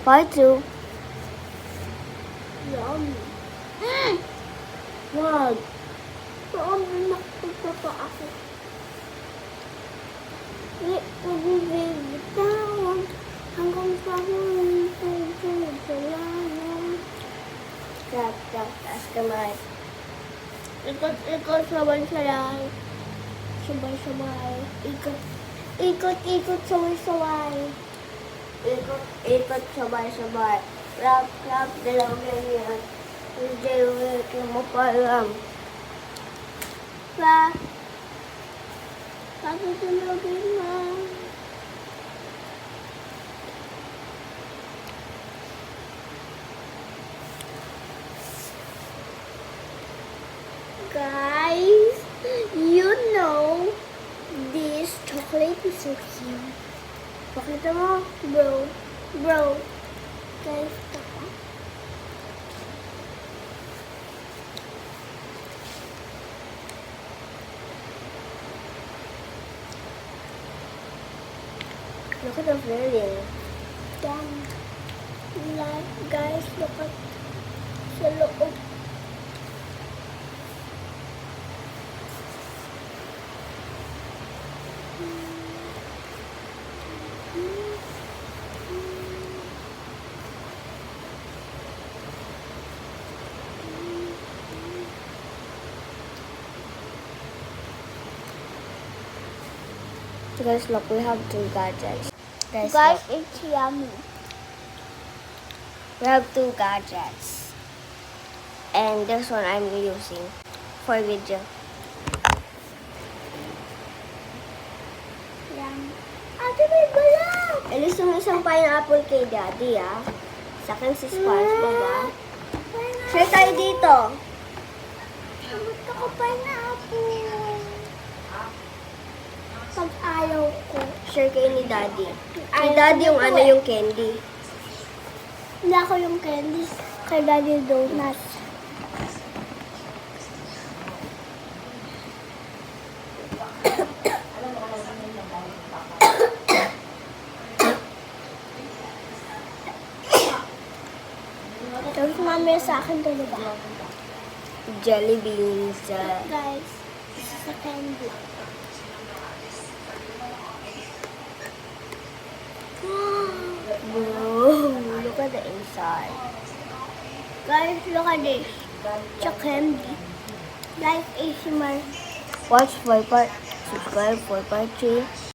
Part 2. Yummy. Wag. Nakapagpapa ako. Magbibitawan hanggang sa huling pagkakalanan. Tap, tap, taas kamay. Ikot, sabay-sabay. Sabay-sabay. Ikot, sabay-sabay. Ikot, sabay-sabay. Rap, rap, dalawang ganyan. Hindi, wait, lumapalam. Patutulogin mo. Guys, you know this chocolate is so cute. Pakita mo. Bro. Guys, taka. Look at the feeling. Guys, look at sa loob. So guys, look, we have 2 gadgets. Guys, Look, it's yummy. we have 2 gadgets. And this one I'm using for video. Yummy. Ate, may balat! Alis yung isang pineapple kay Daddy, ah. Sa akin si SpongeBob, ah. Share tayo dito. Gusto ko pineapple. Pag ayaw ko. Share kayo ni Daddy. Kay Ayaw Daddy yung ko ano eh. yung candy. Hindi ako yung candies. Kay Daddy Donuts. Tapos mamaya sa akin to, diba? Jelly beans. Guys, isa sa candy. Bro, look at the inside. Guys, look at this. It's a candy. Guys, ASMR. Watch for part, subscribe for part 3.